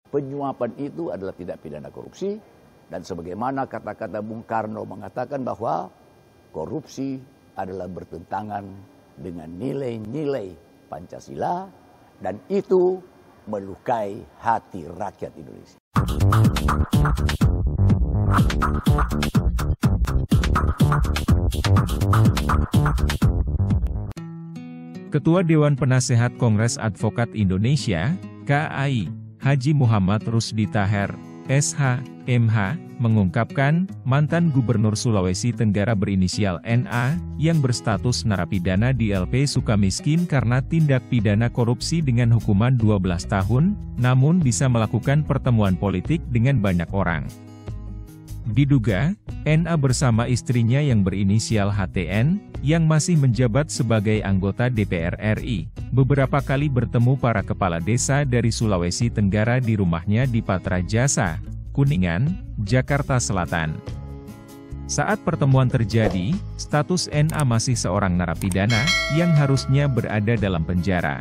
Penyuapan itu adalah tindak pidana korupsi, dan sebagaimana kata-kata Bung Karno mengatakan bahwa korupsi adalah bertentangan dengan nilai-nilai Pancasila, dan itu melukai hati rakyat Indonesia. Ketua Dewan Penasehat Kongres Advokat Indonesia, KAI, Haji Muhammad Rusdi Taher, SH, MH, mengungkapkan, mantan Gubernur Sulawesi Tenggara berinisial NA, yang berstatus narapidana di LP Sukamiskin karena tindak pidana korupsi dengan hukuman 12 tahun, namun bisa melakukan pertemuan politik dengan banyak orang. Diduga, NA bersama istrinya yang berinisial HTN, yang masih menjabat sebagai anggota DPR RI, beberapa kali bertemu para kepala desa dari Sulawesi Tenggara di rumahnya di Patra Jasa, Kuningan, Jakarta Selatan. Saat pertemuan terjadi, status NA masih seorang narapidana, yang harusnya berada dalam penjara.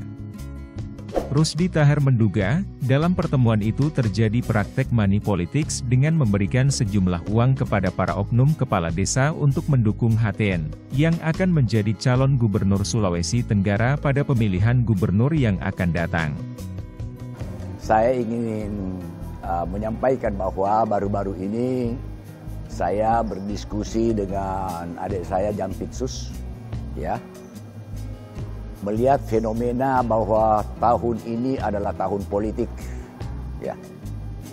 Rusdi Taher menduga, dalam pertemuan itu terjadi praktek money politics dengan memberikan sejumlah uang kepada para oknum kepala desa untuk mendukung HTN, yang akan menjadi calon gubernur Sulawesi Tenggara pada pemilihan gubernur yang akan datang. Saya ingin menyampaikan bahwa baru-baru ini saya berdiskusi dengan adik saya Jampitsus, ya. Melihat fenomena bahwa tahun ini adalah tahun politik, ya.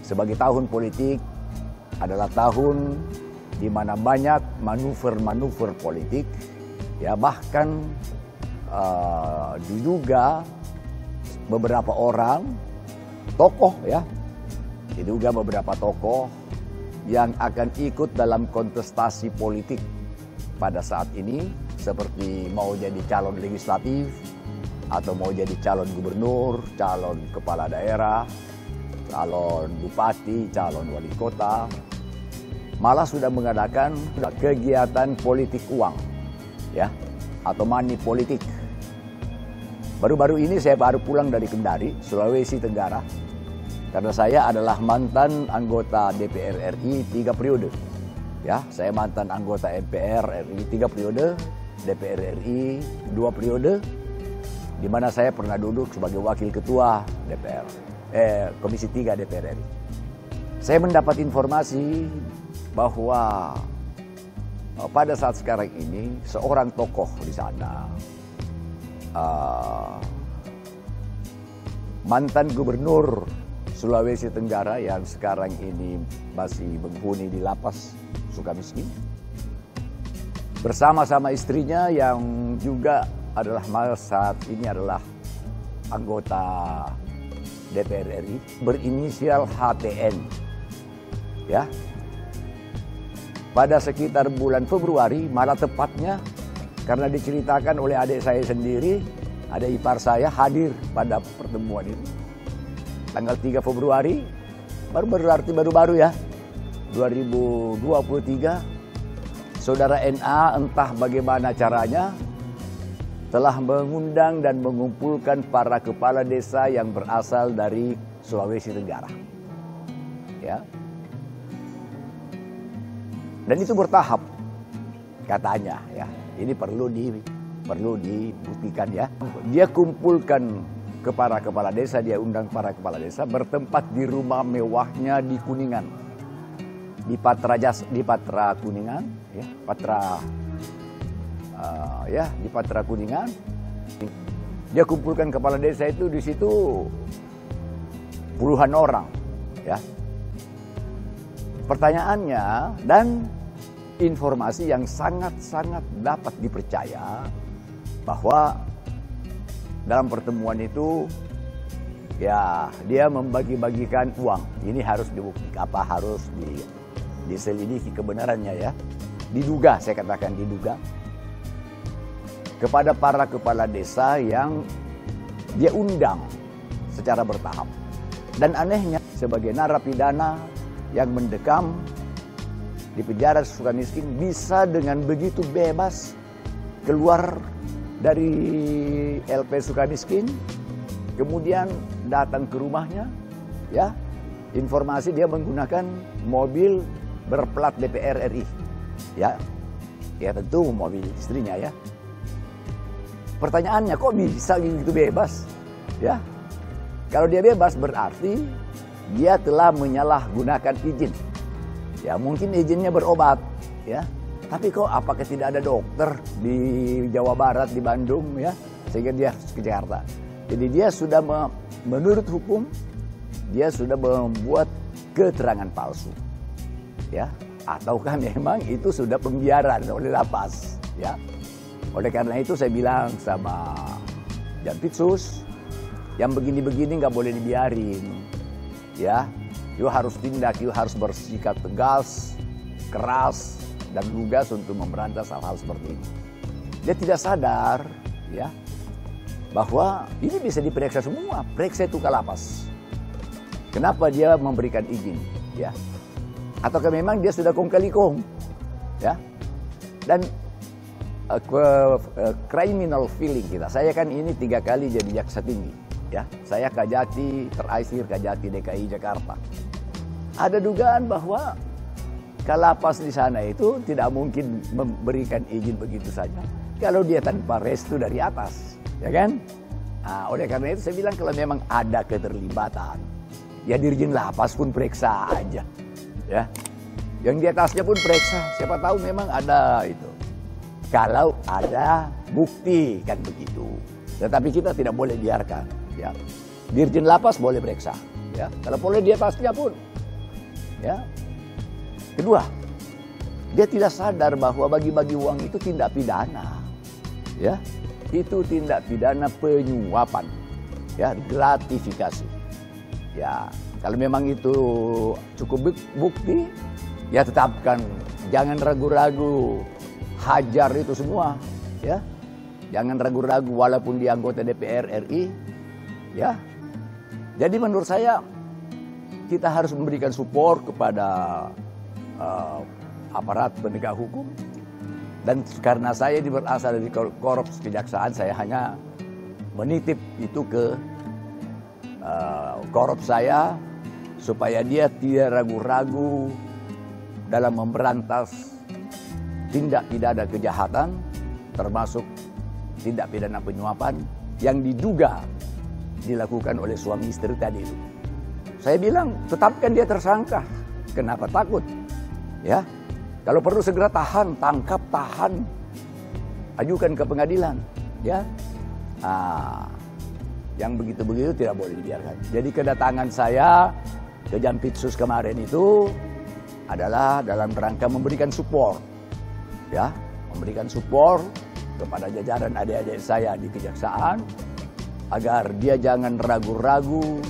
Sebagai tahun politik adalah tahun di mana banyak manuver-manuver politik, ya, bahkan diduga beberapa orang tokoh, ya, diduga beberapa tokoh yang akan ikut dalam kontestasi politik pada saat ini, seperti mau jadi calon legislatif, atau mau jadi calon gubernur, calon kepala daerah, calon bupati, calon wali kota, malah sudah mengadakan kegiatan politik uang, ya, atau money politik. Baru-baru ini saya baru pulang dari Kendari, Sulawesi Tenggara, karena saya adalah mantan anggota DPR RI 3 periode. Ya, saya mantan anggota MPR RI 3 periode, DPR RI 2 periode, di mana saya pernah duduk sebagai wakil ketua DPR, Komisi 3 DPR RI. Saya mendapat informasi bahwa pada saat sekarang ini seorang tokoh di sana, mantan gubernur Sulawesi Tenggara yang sekarang ini masih menghuni di lapas Sukamiskin, bersama-sama istrinya yang juga adalah saat ini adalah anggota DPR RI, berinisial HTN, ya. Pada sekitar bulan Februari, malah tepatnya karena diceritakan oleh adik saya sendiri, ada ipar saya hadir pada pertemuan itu. Tanggal 3 Februari, berarti baru-baru, ya, 2023, saudara NA entah bagaimana caranya telah mengundang dan mengumpulkan para kepala desa yang berasal dari Sulawesi Tenggara, ya. Dan itu bertahap katanya, ya. Ini perlu dibuktikan, ya. Dia kumpulkan ke para kepala desa, dia undang para kepala desa bertempat di rumah mewahnya di Kuningan, di Patra Kuningan, ya, di Patra Kuningan. Dia kumpulkan kepala desa itu di situ puluhan orang, ya. Pertanyaannya dan informasi yang sangat-sangat dapat dipercaya bahwa dalam pertemuan itu, ya, dia membagi-bagikan uang. Ini harus dibuktikan, harus diselidiki kebenarannya, ya. Diduga, saya katakan diduga, kepada para kepala desa yang dia undang secara bertahap. Dan anehnya, sebagai narapidana yang mendekam di penjara Sukamiskin bisa dengan begitu bebas keluar dari LP Sukamiskin, kemudian datang ke rumahnya, ya, informasi dia menggunakan mobil berplat DPR RI. Ya, ya tentu mobil istrinya ya. Pertanyaannya, kok bisa gitu bebas? Ya, kalau dia bebas berarti dia telah menyalahgunakan izin. Ya, mungkin izinnya berobat, ya. Tapi kok apakah tidak ada dokter di Jawa Barat, di Bandung, ya, sehingga dia ke Jakarta. Jadi dia sudah menurut hukum dia sudah membuat keterangan palsu, ya. Ataukah memang itu sudah pembiaran oleh lapas, ya. Oleh karena itu saya bilang sama Jampitsus, yang begini-begini nggak boleh dibiarin, ya. You harus tindak, you harus bersikap tegas, keras, dan lugas untuk memberantas hal-hal seperti ini. Dia tidak sadar, ya, bahwa ini bisa diperiksa semua, periksa itu ke lapas. Kenapa dia memberikan izin, ya? Ataukah memang dia sudah kong kali kong, ya? Dan criminal feeling kita. Saya kan ini 3 kali jadi jaksa tinggi, ya. Saya Kajati, terakhir Kajati DKI Jakarta. Ada dugaan bahwa kalapas di sana itu tidak mungkin memberikan izin begitu saja kalau dia tanpa restu dari atas, ya kan? Nah, oleh karena itu saya bilang kalau memang ada keterlibatan, ya dirjen lapas pun periksa aja, ya. Yang di atasnya pun periksa, siapa tahu memang ada itu. Kalau ada bukti kan begitu. Tetapi kita tidak boleh biarkan, ya. Dirjen lapas boleh periksa, ya. Kalau boleh di atasnya pun, ya. Kedua, dia tidak sadar bahwa bagi-bagi uang itu tindak pidana, ya. Itu tindak pidana penyuapan, ya, gratifikasi. Ya, kalau memang itu cukup bukti, ya tetapkan, jangan ragu-ragu, hajar itu semua, ya. Jangan ragu-ragu walaupun dia anggota DPR RI, ya. Jadi menurut saya kita harus memberikan support kepada aparat penegak hukum, dan karena saya berasal dari korps kejaksaan, saya hanya menitip itu ke korps saya supaya dia tidak ragu-ragu dalam memberantas tindak pidana kejahatan, termasuk tindak pidana penyuapan yang diduga dilakukan oleh suami istri tadi itu. Saya bilang tetapkan dia tersangka, kenapa takut? Ya, kalau perlu segera tahan, tangkap, tahan, ajukan ke pengadilan, ya. Nah, yang begitu-begitu tidak boleh dibiarkan. Jadi kedatangan saya ke Jampitsus kemarin itu adalah dalam rangka memberikan support, ya, memberikan support kepada jajaran adik-adik saya di kejaksaan agar dia jangan ragu-ragu,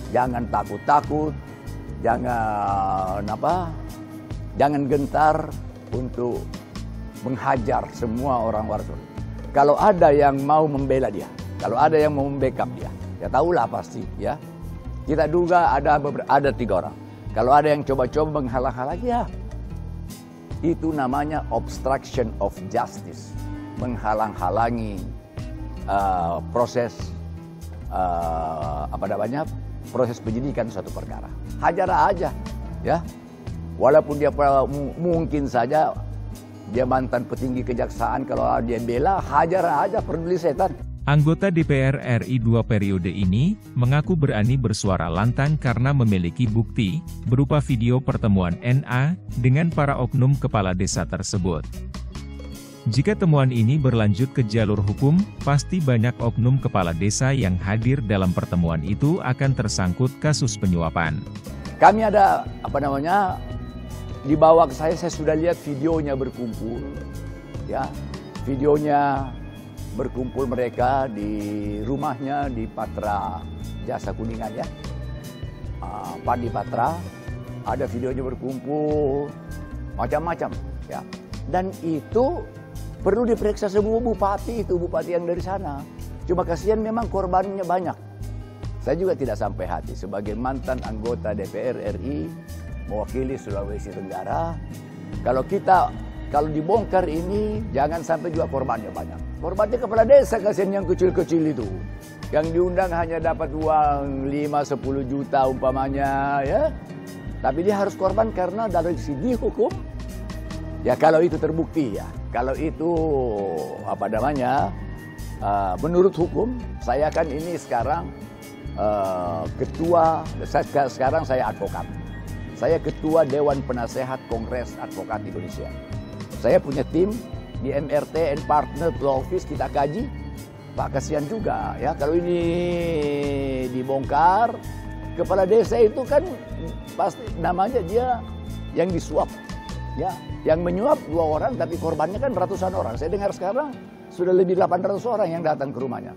jangan takut-takut, jangan gentar untuk menghajar semua orang waras. Kalau ada yang mau membela dia, kalau ada yang mau membackup dia, ya tahulah pasti, ya. Kita duga ada 3 orang. Kalau ada yang coba-coba menghalang-halangi, ya, itu namanya obstruction of justice, menghalang-halangi proses proses penyidikan suatu perkara. Hajar aja, ya. Walaupun dia mungkin saja dia mantan petinggi kejaksaan, kalau dia bela, hajar aja, peduli setan. Anggota DPR RI 2 periode ini mengaku berani bersuara lantang karena memiliki bukti berupa video pertemuan NA dengan para oknum kepala desa tersebut. Jika temuan ini berlanjut ke jalur hukum, pasti banyak oknum kepala desa yang hadir dalam pertemuan itu akan tersangkut kasus penyuapan. Kami ada dibawa ke saya sudah lihat videonya berkumpul, ya, videonya berkumpul mereka di rumahnya di Patra Jasa Kuningan, ya, Padi Patra, ada videonya berkumpul macam-macam, ya, dan itu perlu diperiksa semua bupati yang dari sana. Cuma kasihan memang korbannya banyak. Saya juga tidak sampai hati sebagai mantan anggota DPR RI mewakili Sulawesi Tenggara. Kalau kalau dibongkar ini jangan sampai juga korbannya banyak. Korbannya kepala desa kasihan yang kecil-kecil itu. Yang diundang hanya dapat uang 5-10 juta umpamanya ya. Tapi dia harus korban karena dari segi hukum. Ya kalau itu terbukti ya. Kalau itu apa namanya menurut hukum, saya kan ini sekarang sekarang saya advokat. Saya ketua Dewan Penasehat Kongres Advokat Indonesia. Saya punya tim di MRT and Partner Law Office, kita kaji. Pak, kasihan juga ya kalau ini dibongkar, kepala desa itu kan pasti namanya dia yang disuap. Ya, yang menyuap 2 orang tapi korbannya kan ratusan orang. Saya dengar sekarang sudah lebih 800 orang yang datang ke rumahnya.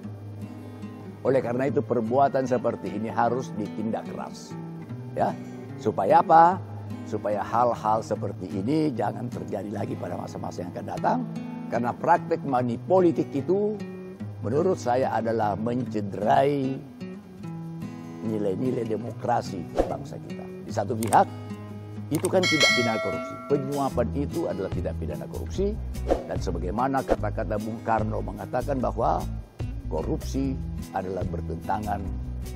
Oleh karena itu perbuatan seperti ini harus ditindak keras. Ya, supaya apa? Supaya hal-hal seperti ini jangan terjadi lagi pada masa-masa yang akan datang. Karena praktek money politik itu menurut saya adalah mencederai nilai-nilai demokrasi bangsa kita. Di satu pihak, itu kan tidak pidana korupsi. Penyuapan itu adalah tidak pidana korupsi. Dan sebagaimana kata-kata Bung Karno mengatakan bahwa korupsi adalah bertentangan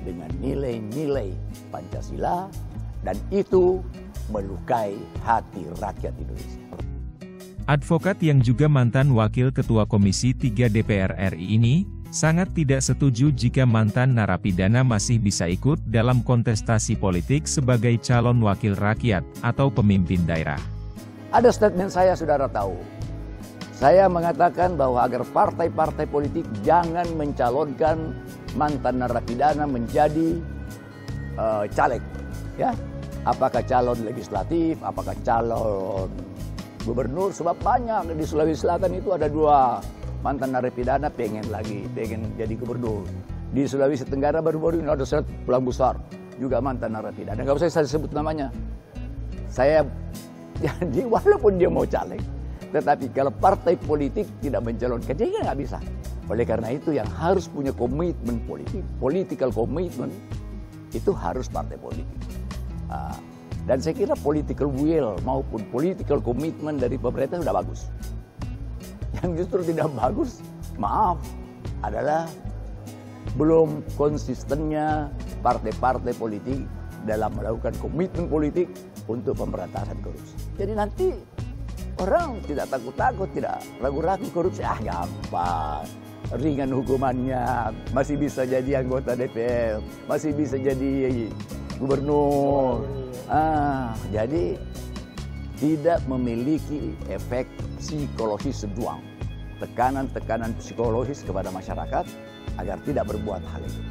dengan nilai-nilai Pancasila. Dan itu melukai hati rakyat Indonesia. Advokat yang juga mantan Wakil Ketua Komisi 3 DPR RI ini, sangat tidak setuju jika mantan narapidana masih bisa ikut dalam kontestasi politik sebagai calon wakil rakyat atau pemimpin daerah. Ada statement saya, saudara tahu. Saya mengatakan bahwa agar partai-partai politik jangan mencalonkan mantan narapidana menjadi caleg. Ya, apakah calon legislatif, apakah calon gubernur, sebab banyak di Sulawesi Selatan itu ada 2 mantan narapidana pengen jadi gubernur. Di Sulawesi Tenggara baru-baru ini ada 1 pulang besar juga mantan narapidana. Nggak usah saya sebut namanya. Saya jadi walaupun dia mau caleg, tetapi kalau partai politik tidak mencalonkan dia nggak bisa. Oleh karena itu yang harus punya komitmen politik, political commitment itu harus partai politik. Dan saya kira political will maupun political commitment dari pemerintah sudah bagus. Yang justru tidak bagus, maaf, adalah belum konsistennya partai-partai politik dalam melakukan komitmen politik untuk pemberantasan korupsi. Jadi nanti orang tidak takut-takut, tidak ragu-ragu korupsi, gampang, ringan hukumannya, masih bisa jadi anggota DPR, masih bisa jadi gubernur. Jadi tidak memiliki efek psikologis seduang, tekanan-tekanan psikologis kepada masyarakat agar tidak berbuat hal itu.